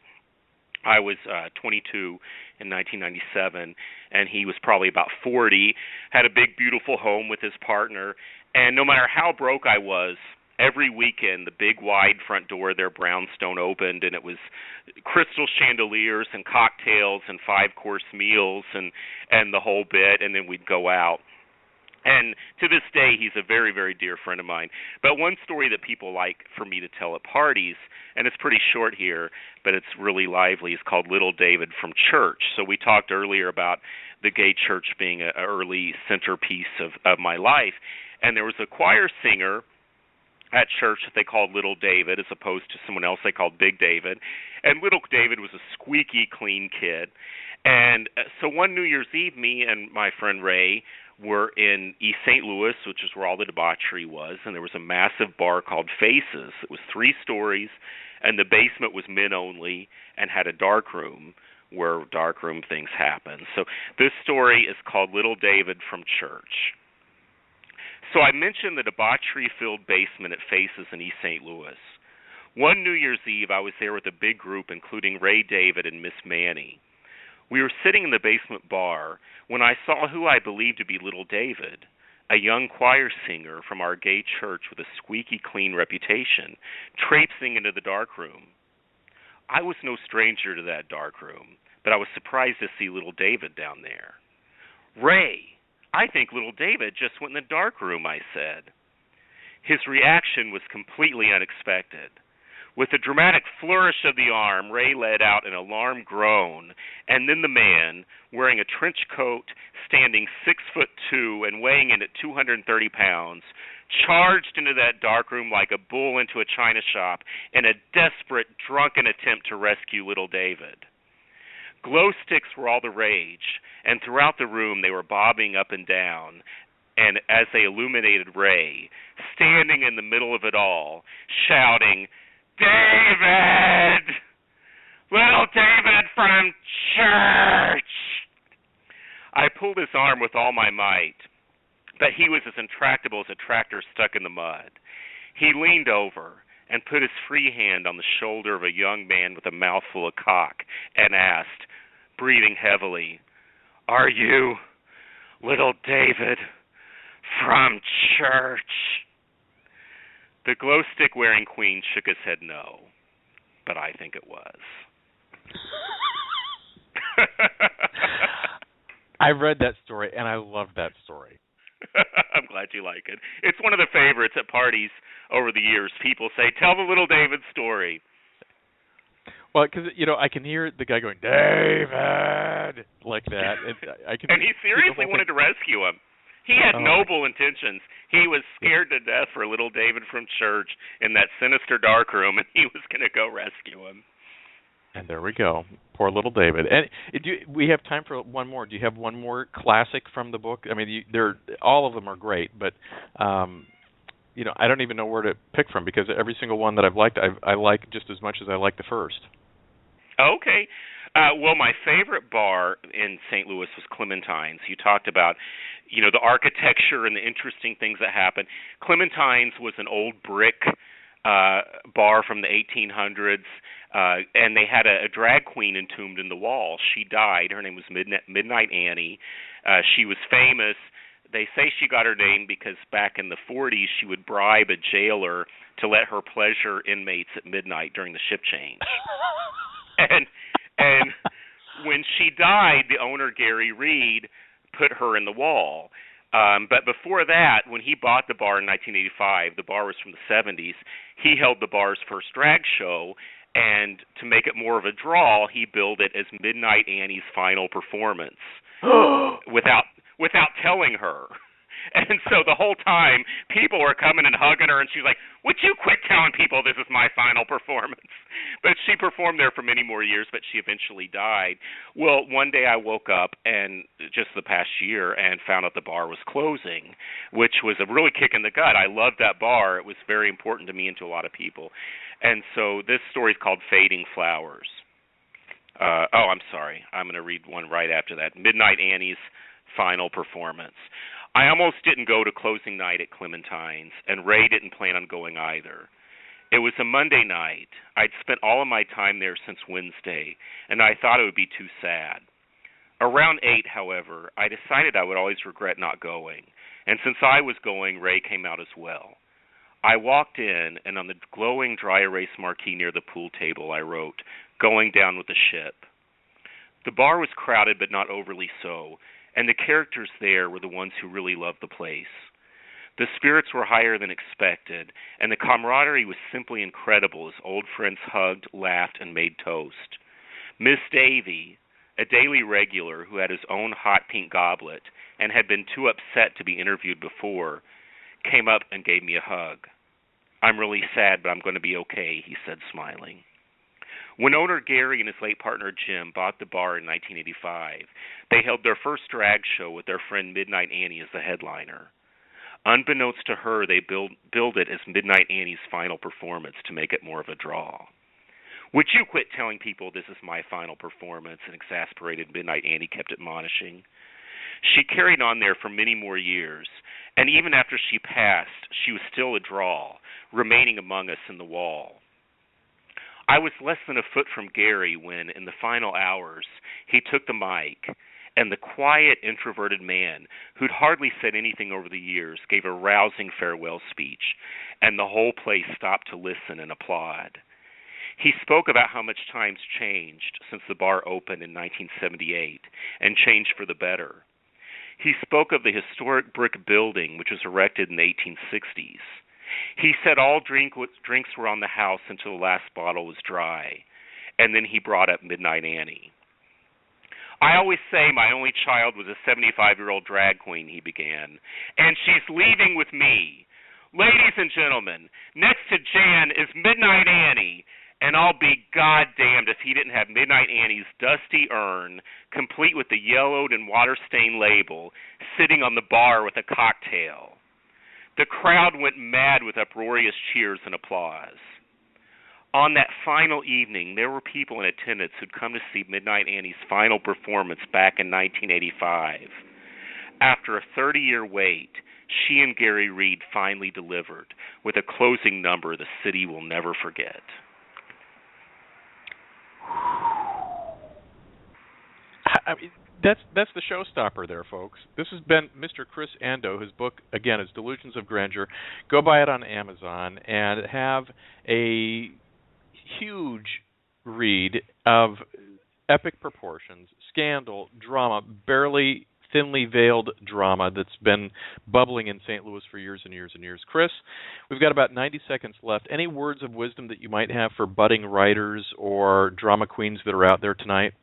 [SPEAKER 3] I was 22 in 1997, and he was probably about 40, had a big, beautiful home with his partner. And no matter how broke I was, every weekend, the big, wide front door of their brownstone opened, and it was crystal chandeliers and cocktails and 5-course meals and the whole bit, and then we'd go out. And to this day, he's a very, very dear friend of mine. But one story that people like for me to tell at parties, and it's pretty short here, but it's really lively, is called Little David from Church. So we talked earlier about the gay church being an early centerpiece of my life. And there was a choir singer at church that they called Little David, as opposed to someone else they called Big David. And Little David was a squeaky clean kid. And so one New Year's Eve, me and my friend Ray were in East St. Louis, which is where all the debauchery was, and there was a massive bar called Faces. It was 3 stories, and the basement was men only and had a dark room where darkroom things happen. So this story is called Little David from Church. So I mentioned the debauchery-filled basement at Faces in East St. Louis. One New Year's Eve, I was there with a big group, including Ray David and Miss Manny. We were sitting in the basement bar when I saw who I believed to be Little David, a young choir singer from our gay church with a squeaky clean reputation, traipsing into the dark room. I was no stranger to that dark room, but I was surprised to see Little David down there. "Ray, I think Little David just went in the dark room," I said. His reaction was completely unexpected. With a dramatic flourish of the arm, Ray let out an alarmed groan, and then the man, wearing a trench coat, standing 6'2" and weighing in at 230 pounds, charged into that darkroom like a bull into a china shop in a desperate, drunken attempt to rescue Little David. Glow sticks were all the rage, and throughout the room they were bobbing up and down, and as they illuminated Ray, standing in the middle of it all, shouting, "David! Little David from Church!" I pulled his arm with all my might, but he was as intractable as a tractor stuck in the mud. He leaned over and put his free hand on the shoulder of a young man with a mouthful of cock and asked, breathing heavily, "Are you Little David from Church?" The glow-stick-wearing queen shook his head no, but I think it was.
[SPEAKER 2] I've read that story, and I love that story.
[SPEAKER 3] I'm glad you like it. It's one of the favorites at parties over the years. People say, "Tell the Little David story."
[SPEAKER 2] Well, because, I can hear the guy going, "David," like that.
[SPEAKER 3] And he seriously wanted to rescue him. He had noble intentions. He was scared to death for Little David from Church in that sinister dark room, and he was going to go rescue him.
[SPEAKER 2] And there we go. Poor Little David. And we have time for one more. Do you have one more classic from the book? I mean, all of them are great, but I don't even know where to pick from, because every single one that I've liked, I like just as much as I like the first.
[SPEAKER 3] Okay. Well, my favorite bar in St. Louis was Clementine's. You talked about, the architecture and the interesting things that happened. Clementine's was an old brick bar from the 1800s, and they had a drag queen entombed in the wall. She died. Her name was Midnight Annie. She was famous. They say she got her name because back in the 40s, she would bribe a jailer to let her pleasure inmates at midnight during the shift change. and when she died, the owner, Gary Reed, put her in the wall. But before that, when he bought the bar in 1985, the bar was from the 70s, he held the bar's first drag show, and to make it more of a draw, he billed it as Midnight Annie's final performance without telling her. And so the whole time, people were coming and hugging her, and she's like, would you quit telling people this is my final performance? But she performed there for many more years, but she eventually died. Well, one day I woke up, and just the past year, and found out the bar was closing, which was a really kick in the gut. I loved that bar. It was very important to me and to a lot of people. And so this story is called Fading Flowers. I'm sorry. I'm going to read one right after that. Midnight Annie's final performance. I almost didn't go to closing night at Clementine's, and Ray didn't plan on going either. It was a Monday night. I'd spent all of my time there since Wednesday, and I thought it would be too sad. Around 8, however, I decided I would always regret not going, and since I was going, Ray came out as well. I walked in, and on the glowing dry erase marquee near the pool table, I wrote, "Going down with the ship." The bar was crowded, but not overly so, and the characters there were the ones who really loved the place. The spirits were higher than expected, and the camaraderie was simply incredible as old friends hugged, laughed, and made toast. Miss Davy, a daily regular who had his own hot pink goblet and had been too upset to be interviewed before, came up and gave me a hug. "I'm really sad, but I'm going to be okay," he said, smiling. When owner Gary and his late partner Jim bought the bar in 1985, they held their first drag show with their friend Midnight Annie as the headliner. Unbeknownst to her, they billed it as Midnight Annie's final performance to make it more of a draw. "Would you quit telling people this is my final performance?" an exasperated Midnight Annie kept admonishing. She carried on there for many more years, and even after she passed, she was still a draw, remaining among us in the wall. I was less than a foot from Gary when, in the final hours, he took the mic, and the quiet, introverted man, who'd hardly said anything over the years, gave a rousing farewell speech, and the whole place stopped to listen and applaud. He spoke about how much times changed since the bar opened in 1978, and changed for the better. He spoke of the historic brick building which was erected in the 1860s. He said all drinks were on the house until the last bottle was dry, and then he brought up Midnight Annie. "I always say my only child was a 75-year-old drag queen," he began, "and she's leaving with me. Ladies and gentlemen, next to Jan is Midnight Annie, and I'll be goddamned if he didn't have Midnight Annie's dusty urn, complete with the yellowed and water-stained label, sitting on the bar with a cocktail." The crowd went mad with uproarious cheers and applause. On that final evening, there were people in attendance who'd come to see Midnight Annie's final performance back in 1985. After a 30-year wait, she and Gary Reed finally delivered with a closing number the city will never forget.
[SPEAKER 2] I mean, that's the showstopper there, folks. This has been Mr. Chris Andoe. His book, again, is Delusions of Grandeur. Go buy it on Amazon and have a huge read of epic proportions, scandal, drama, barely thinly veiled drama that's been bubbling in St. Louis for years and years and years. Chris, we've got about 90 seconds left. Any words of wisdom that you might have for budding writers or drama queens that are out there tonight?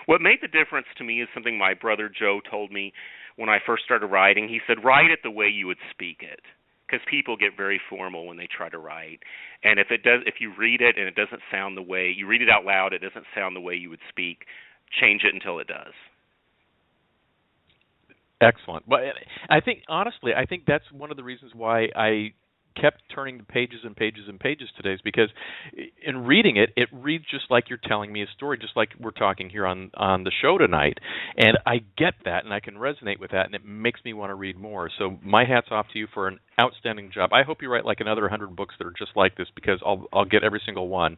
[SPEAKER 3] What made the difference to me is something my brother Joe told me when I first started writing. He said, write it the way you would speak it, because people get very formal when they try to write. And if you read it and it doesn't sound the way, you read it out loud, it doesn't sound the way you would speak, change it until it does.
[SPEAKER 2] Excellent. But I think, honestly, that's one of the reasons why I kept turning the pages and pages and pages today, is because in reading it, it reads just like you're telling me a story, just like we're talking here on the show tonight. And I get that, and I can resonate with that, and it makes me want to read more. So my hat's off to you for an outstanding job. I hope you write like another 100 books that are just like this, because I'll get every single one.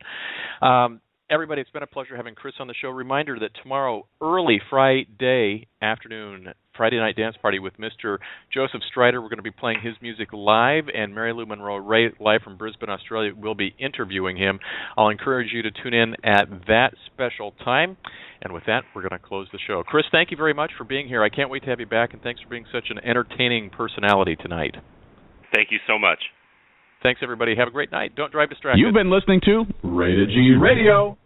[SPEAKER 2] everybody, it's been a pleasure having Chris on the show. Reminder that tomorrow, early Friday afternoon, Friday night dance party with Mr. Joseph Strider. We're going to be playing his music live, and Mary Lou Monroe Ray, live from Brisbane, Australia, will be interviewing him. I'll encourage you to tune in at that special time. And with that, we're going to close the show. Chris, thank you very much for being here. I can't wait to have you back, and thanks for being such an entertaining personality tonight.
[SPEAKER 3] Thank you so much.
[SPEAKER 2] Thanks, everybody. Have a great night. Don't drive distracted.
[SPEAKER 1] You've been listening to Rated G Radio.